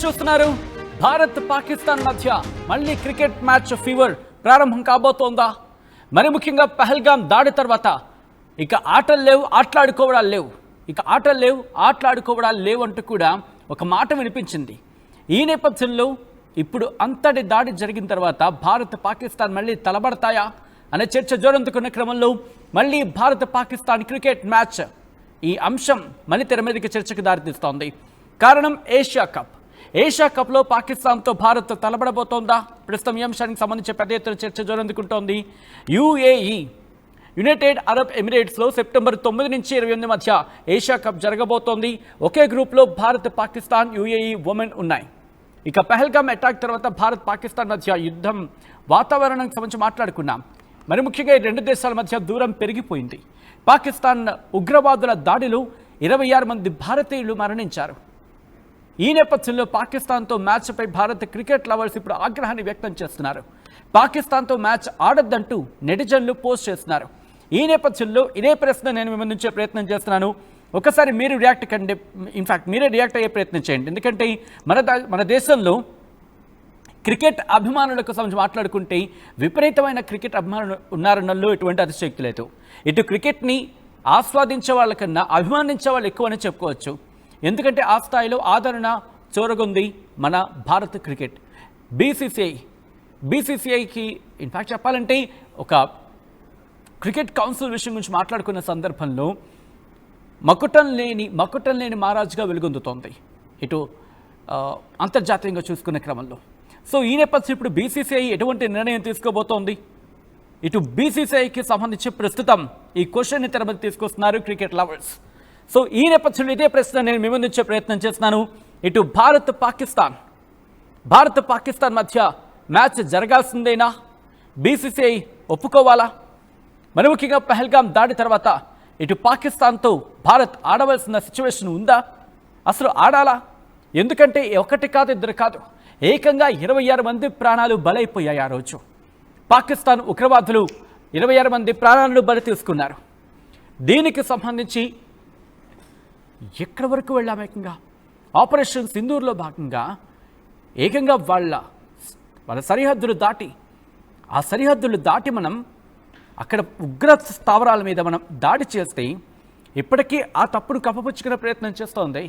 చూస్తున్నారు భారత్ పాకిస్తాన్ మధ్య మళ్ళీ క్రికెట్ మ్యాచ్ ఫీవర్ ప్రారంభం కాబోతోందా? మరి ముఖ్యంగా పహల్గామ్ దాడి తర్వాత ఇక ఆటలు లేవు, ఆటలాడుకోవడాలు లేవు అంటూ కూడా ఒక మాట వినిపించింది. ఈ నేపథ్యంలో ఇప్పుడు అంతటి దాడి జరిగిన తర్వాత భారత్ పాకిస్తాన్ మళ్ళీ తలబడతాయా అనే చర్చ జోరందుకున్న క్రమంలో మళ్ళీ భారత్ పాకిస్తాన్ క్రికెట్ మ్యాచ్ ఈ అంశం మళ్ళీ తెర మీదకి చర్చకు దారితీస్తోంది. కారణం ఏషియా కప్లో పాకిస్తాన్తో భారత్ తలబడబోతోందా? ప్రస్తుతం ఈ అంశానికి సంబంధించి పెద్ద ఎత్తున చర్చ జోరందుకుంటోంది. యుఏఈ యునైటెడ్ అరబ్ ఎమిరేట్స్లో సెప్టెంబర్ 9 నుంచి 28 మధ్య ఏషియా కప్ జరగబోతోంది. ఒకే గ్రూప్లో భారత్, పాకిస్తాన్, యుఏఈ ఉమెన్ ఉన్నాయి. ఇక పహల్గామ్ అటాక్ తర్వాత భారత్ పాకిస్తాన్ మధ్య యుద్ధం వాతావరణానికి సంబంధించి మాట్లాడుకున్నాం. మరి ముఖ్యంగా ఈ రెండు దేశాల మధ్య దూరం పెరిగిపోయింది. పాకిస్తాన్ ఉగ్రవాదుల దాడిలో 26 మంది భారతీయులు మరణించారు. ఈ నేపథ్యంలో పాకిస్తాన్తో మ్యాచ్పై భారత్ క్రికెట్ లవర్స్ ఇప్పుడు ఆగ్రహాన్ని వ్యక్తం చేస్తున్నారు. పాకిస్తాన్తో మ్యాచ్ ఆడొద్దంటూ నెటిజన్లు పోస్ట్ చేస్తున్నారు. ఈ నేపథ్యంలో ఇదే ప్రశ్న నేను మిమ్మల్ని నుంచే ప్రయత్నం చేస్తున్నాను. ఒకసారి మీరు రియాక్ట్ కండి, ఇన్ఫ్యాక్ట్ మీరే రియాక్ట్ అయ్యే ప్రయత్నం చేయండి. ఎందుకంటే మన దేశంలో క్రికెట్ అభిమానులకు సంబంధించి మాట్లాడుకుంటే విపరీతమైన క్రికెట్ అభిమానులు ఉన్నారన్నలో ఎటువంటి అతిశయోక్తి లేదు. ఇటు క్రికెట్ని ఆస్వాదించే వాళ్ళకన్నా అభిమానించే వాళ్ళు ఎక్కువని చెప్పుకోవచ్చు. ఎందుకంటే ఆ స్థాయిలో ఆదరణ చూరగొంది మన భారత క్రికెట్. బీసీసీఐకి ఇన్ఫ్యాక్ట్ చెప్పాలంటే ఒక క్రికెట్ కౌన్సిల్ విషయం గురించి మాట్లాడుకున్న సందర్భంలో మకుటం లేని మహారాజుగా వెలుగొందుతోంది ఇటు అంతర్జాతీయంగా చూసుకునే క్రమంలో. సో ఈ నేపథ్యం ఇప్పుడు బీసీసీఐ ఎటువంటి నిర్ణయం తీసుకోబోతోంది? ఇటు బీసీసీఐకి సంబంధించి ప్రస్తుతం ఈ క్వశ్చన్ని తెర మీద తీసుకొస్తున్నారు క్రికెట్ లవర్స్. సో ఈ నేపథ్యంలో ఇదే ప్రశ్న నేను మీ ముందుంచే ప్రయత్నం చేస్తున్నాను. ఇటు భారత్ పాకిస్తాన్ మధ్య మ్యాచ్ జరగాల్సిందేనా? బీసీసీఐ ఒప్పుకోవాలా? మరి ముఖ్యంగా పహల్గామ్ దాడి తర్వాత ఇటు పాకిస్తాన్తో భారత్ ఆడవలసిన సిచ్యువేషన్ ఉందా? అసలు ఆడాలా? ఎందుకంటే ఒకటి కాదు, ఇద్దరు కాదు, ఏకంగా 26 మంది ప్రాణాలు బలైపోయాయి. ఆ రోజు పాకిస్తాన్ ఉగ్రవాదులు 26 మంది ప్రాణాలను బలి తీసుకున్నారు. దీనికి సంబంధించి ఎక్కడి వరకు వెళ్ళాము? ఏకంగా ఆపరేషన్ సింధూర్లో భాగంగా ఏకంగా వాళ్ళ సరిహద్దులు దాటి మనం అక్కడ ఉగ్ర స్థావరాల మీద మనం దాడి చేస్తే ఇప్పటికీ ఆ తప్పును కప్పపుచ్చుకునే ప్రయత్నం చేస్తోంది.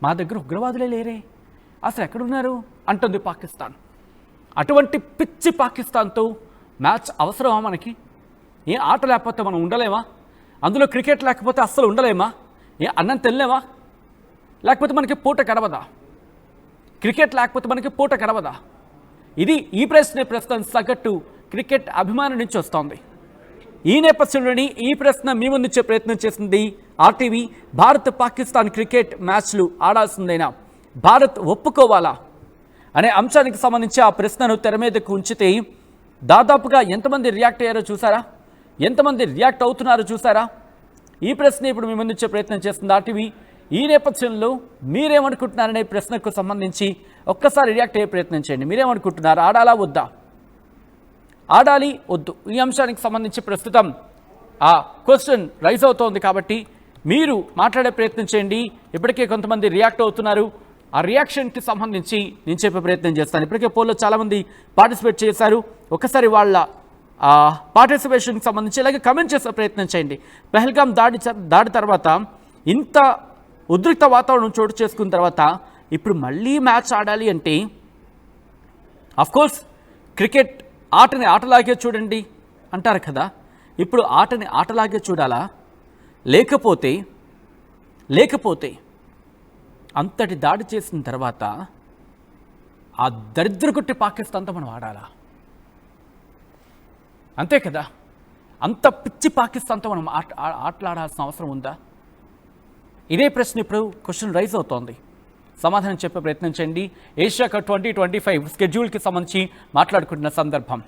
మా దగ్గర ఉగ్రవాదులే లేరే, అసలు ఎక్కడున్నారు అంటుంది పాకిస్తాన్. అటువంటి పిచ్చి పాకిస్తాన్తో మ్యాచ్ అవసరమా మనకి? ఏ ఆట లేకపోతే మనం ఉండలేమా? అందులో క్రికెట్ లేకపోతే అస్సలు ఉండలేమా? ఏ అన్నం తినలేమా? లేకపోతే మనకి పూట గడవదా? క్రికెట్ లేకపోతే మనకి పూట గడవదా? ఈ ప్రశ్న సగటు క్రికెట్ అభిమానం నుంచి వస్తోంది. ఈ నేపథ్యంలోని ఈ ప్రశ్న మీ ముందుంచే ప్రయత్నం చేసింది ఆర్టీవీ. భారత్ పాకిస్తాన్ క్రికెట్ మ్యాచ్లు ఆడాల్సిందేనా, భారత్ ఒప్పుకోవాలా అనే అంశానికి సంబంధించి ఆ ప్రశ్నను తెర మీదకు ఉంచితే దాదాపుగా ఎంతమంది రియాక్ట్ అయ్యారో చూసారా? ఎంతమంది రియాక్ట్ అవుతున్నారో చూసారా? ఈ ప్రశ్న ఇప్పుడు మీ ముందుంచే ప్రయత్నం చేస్తుంది ఆర్టీవీ. ఈ నేపథ్యంలో మీరేమనుకుంటున్నారనే ప్రశ్నకు సంబంధించి ఒక్కసారి రియాక్ట్ అయ్యే ప్రయత్నం చేయండి. మీరేమనుకుంటున్నారు? ఆడాలా వద్దా? ఆడాలి వద్దు ఈ అంశానికి సంబంధించి ప్రస్తుతం ఆ క్వశ్చన్ రైజ్ అవుతోంది కాబట్టి మీరు మాట్లాడే ప్రయత్నం చేయండి. ఇప్పటికే కొంతమంది రియాక్ట్ అవుతున్నారు. ఆ రియాక్షన్కి సంబంధించి నేను చెప్పే ప్రయత్నం చేస్తాను. ఇప్పటికే పోల్లో చాలామంది పార్టిసిపేట్ చేశారు. ఒకసారి వాళ్ళ పార్టిసిపేషన్కి సంబంధించి ఇలాగే కమెంట్ చేసే ప్రయత్నం చేయండి. పహల్గామ్ దాడి తర్వాత ఇంత ఉద్రిక్త వాతావరణం చోటు చేసుకున్న తర్వాత ఇప్పుడు మళ్ళీ మ్యాచ్ ఆడాలి అంటే అఫ్కోర్స్ క్రికెట్ ఆటని ఆటలాగే చూడండి అంటారు కదా. ఇప్పుడు ఆటని ఆటలాగే చూడాలా? లేకపోతే అంతటి దాడి చేసిన తర్వాత ఆ దరిద్రకొట్టి పాకిస్తాన్తో మనం ఆడాలా? అంతే కదా. అంత పిచ్చి పాకిస్తాన్తో మనం ఆటలాడాల్సిన అవసరం ఉందా? ఇదే ప్రశ్న ఇప్పుడు క్వశ్చన్ రైజ్ అవుతోంది. సమాధానం చెప్పే ప్రయత్నం చేయండి. ఏషియా కప్ 2025 స్కెడ్యూల్కి సంబంధించి మాట్లాడుకుంటున్న సందర్భం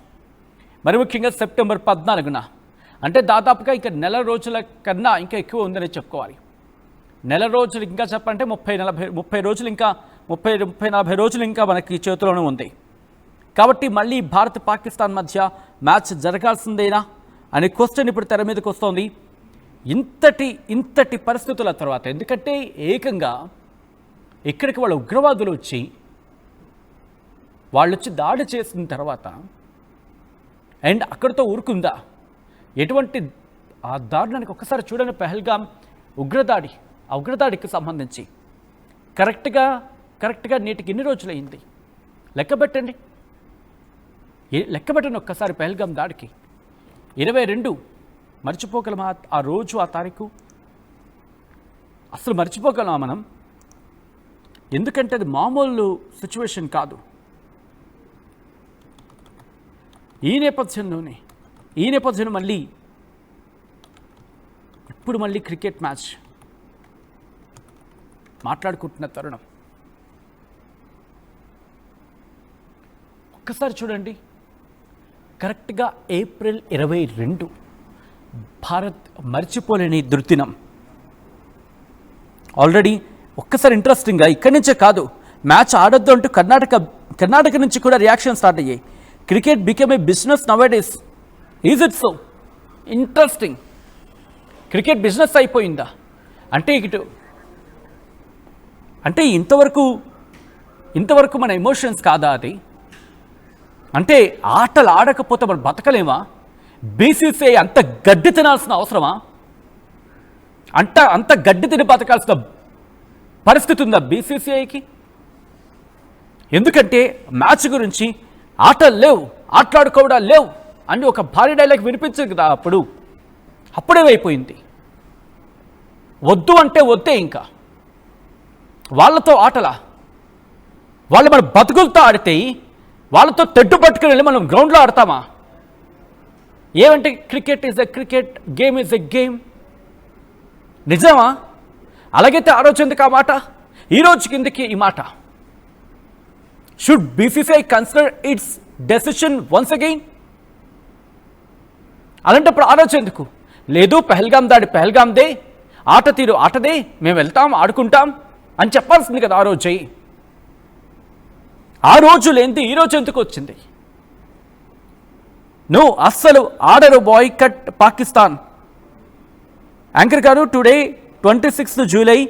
మరి ముఖ్యంగా సెప్టెంబర్ 14న అంటే దాదాపుగా ఇంకా నెల రోజుల కన్నా ఇంకా ఎక్కువ ఉందని చెప్పుకోవాలి. నెల రోజులు ఇంకా చెప్పంటే 30-40 రోజులు ఇంకా 30-40 రోజులు ఇంకా మనకి చేతిలోనే ఉంది. కాబట్టి మళ్ళీ భారత్ పాకిస్తాన్ మధ్య మ్యాచ్ జరగాల్సిందేనా అనే క్వశ్చన్ ఇప్పుడు తెర మీదకి వస్తోంది. ఇంతటి పరిస్థితుల తర్వాత, ఎందుకంటే ఏకంగా ఇక్కడికి వాళ్ళ ఉగ్రవాదులు వచ్చి వాళ్ళు వచ్చి దాడి చేసిన తర్వాత అండ్ అక్కడితో ఊరుకుందా? ఎటువంటి ఆ దారుణానికి ఒక్కసారి చూడండి. పెహల్గాం ఉగ్రదాడి, ఆ ఉగ్రదాడికి సంబంధించి కరెక్ట్గా నేటికి ఎన్ని రోజులైంది లెక్కబెట్టండి. ఒక్కసారి పెహల్గాం దాడికి 22 మర్చిపోగలమా? ఆ రోజు ఆ తారీఖు అసలు మర్చిపోగలమా మనం? ఎందుకంటే అది మామూలు సిచ్యువేషన్ కాదు. ఈ నేపథ్యంలో మళ్ళీ ఇప్పుడు క్రికెట్ మ్యాచ్ మాట్లాడుకుంటున్న తరుణం. ఒక్కసారి చూడండి, కరెక్ట్గా ఏప్రిల్ 22 భారత్ మర్చిపోలేని దుర్దినం. ఆల్రెడీ ఒక్కసారి ఇంట్రెస్టింగ్గా ఇక్కడి నుంచే కాదు, మ్యాచ్ ఆడొద్దు అంటూ కర్ణాటక నుంచి కూడా రియాక్షన్ స్టార్ట్ అయ్యాయి. Cricket became a business nowadays. Is it so? Interesting. Cricket business అయిపోయిందా అంటే ఇంతవరకు మన ఎమోషన్స్ కాదా అది? అంటే ఆటలు ఆడకపోతే మనం బతకలేమా? బీసీసీఐ అంత గడ్డి తినాల్సిన అవసరమా? అంత గడ్డి తిని బతకాల్సిన పరిస్థితి ఉందా బీసీసీఐకి? ఎందుకంటే మ్యాచ్ గురించి ఆటలు లేవు, ఆటలాడుకోవడాలు లేవు అని ఒక భారీ డైలాగ్ వినిపించింది కదా. అప్పుడేమైపోయింది? వద్దు అంటే వద్దే. ఇంకా వాళ్ళతో ఆటలా? వాళ్ళు మన బతుకులతో ఆడితే వాళ్ళతో తెడ్డు పట్టుకుని వెళ్ళి మనం గ్రౌండ్లో ఆడతామా? ఏమంటే cricket is a cricket, game is a game. నిజమా? అలాగైతే ఆలోచనకు ఆ మాట, ఈరోజు కిందకి ఈ మాట. Should BCCI consider it's decision once again? అలాంటప్పుడు ఆలోచనకు లేదు, పెహల్గాం దాడి పెహల్గాందే, ఆట తీరు ఆటదే, మేము వెళ్తాం ఆడుకుంటాం అని చెప్పాల్సింది కదా ఆ రోజు లేనిది ఈ రోజు ఎందుకు వచ్చింది? నువ్వు అస్సలు ఆడరు బాయ్కట్ పాకిస్తాన్. యాంకర్ గారు టుడే 26 జూలై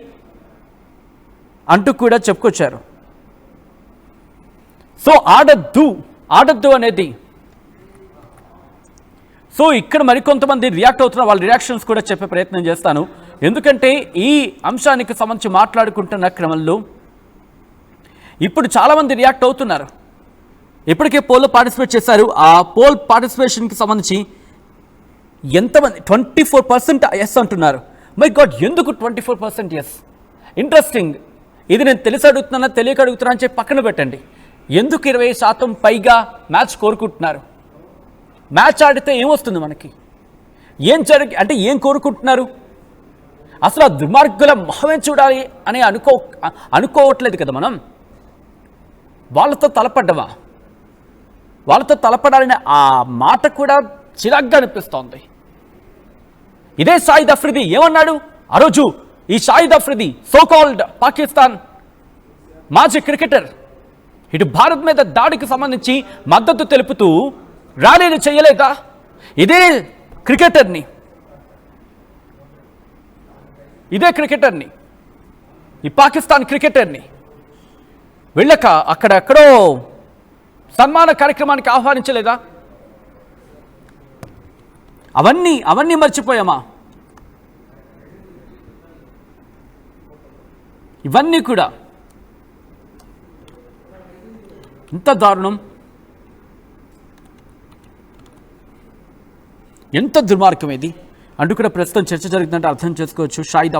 అంటూ కూడా చెప్పుకొచ్చారు. సో ఆడద్దు అనేది. సో ఇక్కడ మరికొంతమంది రియాక్ట్ అవుతున్న వాళ్ళ రియాక్షన్స్ కూడా చెప్పే ప్రయత్నం చేస్తాను. ఎందుకంటే ఈ అంశానికి సంబంధించి మాట్లాడుకుంటున్న క్రమంలో ఇప్పుడు చాలామంది రియాక్ట్ అవుతున్నారు. ఇప్పటికే పోల్లో పార్టిసిపేట్ చేశారు. ఆ పోల్ పార్టిసిపేషన్కి సంబంధించి ఎంతమంది 24% ఎస్ అంటున్నారు. మై గాడ్, ఎందుకు 24% ఎస్? ఇంట్రెస్టింగ్. ఇది నేను తెలిసి అడుగుతున్నా తెలియక అడుగుతున్నా అని చెప్పి పక్కన పెట్టండి. ఎందుకు 20% పైగా మ్యాచ్ కోరుకుంటున్నారు? మ్యాచ్ ఆడితే ఏమొస్తుంది మనకి? ఏం కోరుకుంటున్నారు? అసలు ఆ దుర్మార్గుల మొహమే చూడాలి అని అనుకోవట్లేదు కదా మనం. వాళ్ళతో తలపడాలని ఆ మాట కూడా చిరాగ్గా అనిపిస్తోంది. ఇదే షాహిద్ అఫ్రిది ఏమన్నాడు ఆ రోజు? ఈ షాహిద్ అఫ్రిది సో కాల్డ్ పాకిస్తాన్ మాజీ క్రికెటర్ ఇటు భారత్ మీద దాడికి సంబంధించి మద్దతు తెలుపుతూ ర్యాలీలు చేయలేదా? ఇదే క్రికెటర్ని ఈ పాకిస్తాన్ క్రికెటర్ని వెళ్ళక అక్కడెక్కడో సన్మాన కార్యక్రమానికి ఆహ్వానించలేదా? అవన్నీ మర్చిపోయామా? ఇవన్నీ కూడా ఇంత దారుణం, ఎంత దుర్మార్గం ఇది అంటూ కూడా ప్రస్తుతం చర్చ జరుగుతుందంటే అర్థం చేసుకోవచ్చు. షాహిద్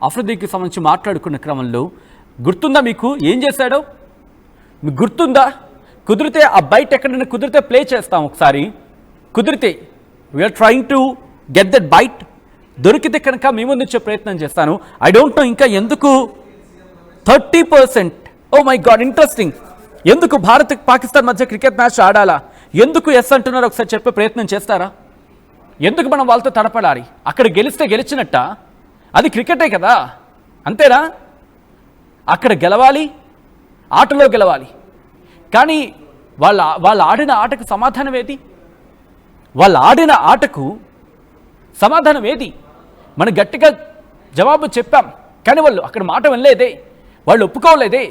అఫ్రిదీకి సంబంధించి మాట్లాడుకున్న క్రమంలో గుర్తుందా మీకు ఏం చేశాడో? మీకు గుర్తుందా? కుదిరితే ఆ బయట ఎక్కడైనా కుదిరితే ప్లే చేస్తాం ఒకసారి. కుదిరితే we're trying to get that bite. దొరికితే కనుక మీ ముందు ఇచ్చే ప్రయత్నం చేస్తాను. ఐ డోంట్ నో ఇంకా ఎందుకు 30%. Oh my God, interesting. ఎందుకు భారత్ పాకిస్తాన్ మధ్య క్రికెట్ మ్యాచ్ ఆడాలా? ఎందుకు ఎస్ అంటున్నారో ఒకసారి చెప్పే ప్రయత్నం చేస్తారా? ఎందుకు మనం వాళ్ళతో తడపడాలి? అక్కడ గెలిస్తే గెలిచినట్ట, అది క్రికెటే కదా, అంతేనా? అక్కడ గెలవాలి, ఆటలో గెలవాలి. కానీ వాళ్ళు ఆడిన ఆటకు సమాధానం ఏది? వాళ్ళు ఆడిన ఆటకు సమాధానం ఏది? మనం గట్టిగా జవాబు చెప్పాం, కానీ వాళ్ళు అక్కడ మాట వినలేదే. వాళ్ళు ఒప్పుకోలేదే.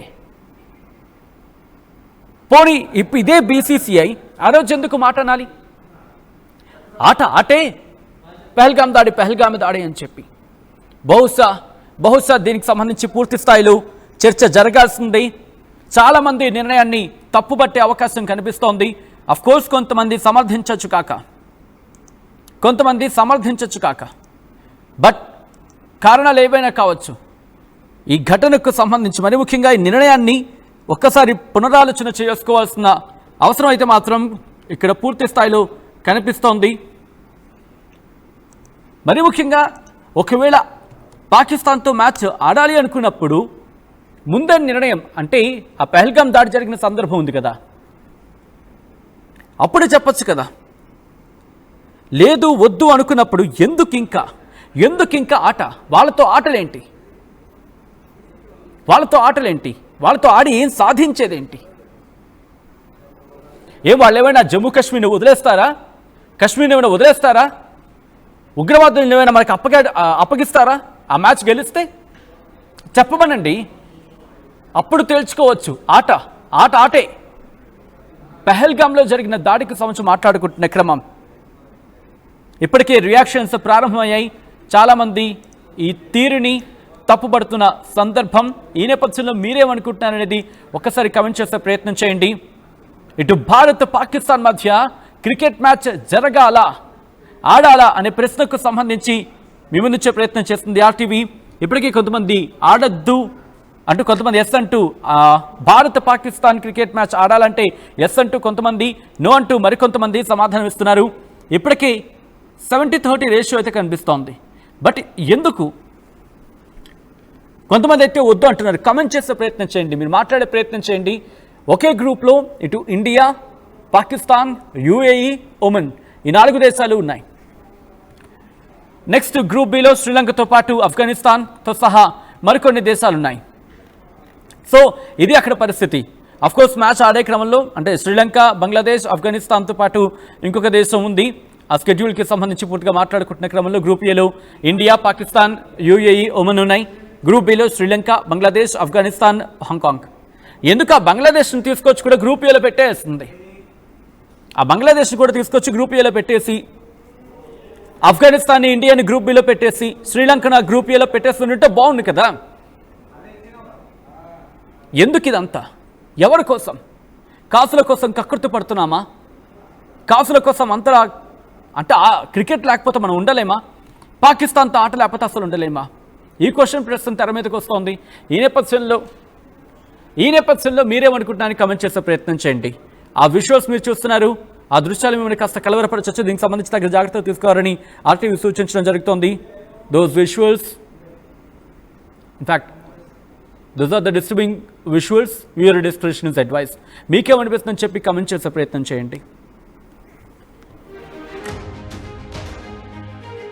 పోనీ ఇదే బీసీసీఐ ఆ రోజు ఎందుకు మాట అనాలి? ఆటే పెహల్గాం దాడి అని చెప్పి బహుశా దీనికి సంబంధించి పూర్తి స్థాయిలో చర్చ జరగాల్సింది. చాలామంది నిర్ణయాన్ని తప్పుబట్టే అవకాశం కనిపిస్తోంది. అఫ్కోర్స్ కొంతమంది సమర్థించచ్చు కాక బట్ కారణాలు ఏవైనా కావచ్చు. ఈ ఘటనకు సంబంధించి మరి ముఖ్యంగా ఈ నిర్ణయాన్ని ఒక్కసారి పునరాలోచన చేసుకోవాల్సిన అవసరం అయితే మాత్రం ఇక్కడ పూర్తి స్థాయిలో కనిపిస్తోంది. మరి ముఖ్యంగా ఒకవేళ పాకిస్తాన్తో మ్యాచ్ ఆడాలి అనుకున్నప్పుడు ముందని నిర్ణయం అంటే ఆ పెహల్గాం దాడి జరిగిన సందర్భం ఉంది కదా, అప్పుడు చెప్పచ్చు కదా. లేదు వద్దు అనుకున్నప్పుడు ఎందుకు ఇంకా ఆట? వాళ్ళతో ఆటలేంటి? వాళ్ళతో ఆడి ఏం సాధించేదేంటి? వాళ్ళు ఏమైనా జమ్మూ కాశ్మీర్ని వదిలేస్తారా? ఉగ్రవాదులను ఏమైనా మనకి అప్పగిస్తారా? ఆ మ్యాచ్ గెలిస్తే చెప్పమనండి, అప్పుడు తేల్చుకోవచ్చు. ఆటే. పెహల్గాంలో జరిగిన దాడికి సంబంధించి మాట్లాడుకుంటున్న క్రమం ఇప్పటికే రియాక్షన్స్ ప్రారంభమయ్యాయి. చాలామంది ఈ తీరుని తప్పుపడుతున్న సందర్భం. ఈ నేపథ్యంలో మీరేమనుకుంటున్నారనేది ఒక్కసారి కమెంట్ చేసే ప్రయత్నం చేయండి. ఇటు భారత్ పాకిస్తాన్ మధ్య క్రికెట్ మ్యాచ్ ఆడాలా అనే ప్రశ్నకు సంబంధించి మీ ముందుచ్చే ప్రయత్నం చేస్తుంది ఆర్టీవీ. ఇప్పటికీ కొంతమంది ఆడద్దు అంటూ, కొంతమంది ఎస్ అంటూ భారత్ పాకిస్తాన్ క్రికెట్ మ్యాచ్ ఆడాలంటే ఎస్ అంటూ కొంతమంది, నో అంటూ మరికొంతమంది సమాధానం ఇస్తున్నారు. ఇప్పటికీ 70-30 రేషియో అయితే కనిపిస్తోంది. బట్ ఎందుకు కొంతమంది అయితే వద్దు అంటున్నారు? కమెంట్ చేసే ప్రయత్నం చేయండి, మీరు మాట్లాడే ప్రయత్నం చేయండి. ఒకే గ్రూప్లో ఇటు ఇండియా, పాకిస్తాన్, యూఏఈ, ఒమన్ ఈ 4 దేశాలు ఉన్నాయి. నెక్స్ట్ గ్రూప్ బిలో శ్రీలంకతో పాటు ఆఫ్ఘనిస్తాన్తో సహా మరికొన్ని దేశాలు ఉన్నాయి. సో ఇది అక్కడ పరిస్థితి. అఫ్కోర్స్ మ్యాచ్ ఆడే క్రమంలో అంటే శ్రీలంక, బంగ్లాదేశ్, ఆఫ్ఘనిస్తాన్తో పాటు ఇంకొక దేశం ఉంది. ఆ స్కెడ్యూల్కి సంబంధించి పూర్తిగా మాట్లాడుకుంటున్న క్రమంలో గ్రూప్ ఏలో ఇండియా, పాకిస్తాన్, యూఏఈ, ఒమన్ ఉన్నాయి. Group below Sri Lanka, Bangladesh, Afghanistan, Hong Kong. ఎందుకు ఆ బంగ్లాదేశ్ని తీసుకొచ్చి కూడా గ్రూప్ ఏలో పెట్టేస్తుంది? ఆ బంగ్లాదేశ్ని కూడా తీసుకొచ్చి గ్రూప్ ఏలో పెట్టేసి, ఆఫ్ఘనిస్తాన్ని, ఇండియాని గ్రూప్ బిలో పెట్టేసి, శ్రీలంకను గ్రూప్ ఏలో పెట్టేస్తుంటే బాగుంది కదా. ఎందుకు ఇదంతా? ఎవరి కోసం? కాసుల కోసం కకృతి పడుతున్నామా? కాసుల కోసం అంతలా అంటే క్రికెట్ లేకపోతే మనం ఉండలేమా? పాకిస్తాన్తో ఆట లేకపోతే అసలు ఉండలేమా? ఈ క్వశ్చన్ ప్రస్తుతం తెర మీదకి వస్తోంది. ఈ నేపథ్యంలో మీరేమనుకుంటున్నారని కమెంట్ చేసే ప్రయత్నం చేయండి. ఆ విజువల్స్ మీరు చూస్తున్నారు, ఆ దృశ్యాలు మిమ్మల్ని కాస్త కలవరపరచవచ్చు. దీనికి సంబంధించి తగిన జాగ్రత్తలు తీసుకోవాలని ఆర్టీవీ సూచించడం జరుగుతోంది. Those visuals in fact those are the disturbing visuals. Viewer discretion is advised. మీకేమనిపిస్తుందని చెప్పి కమెంట్ చేసే ప్రయత్నం చేయండి.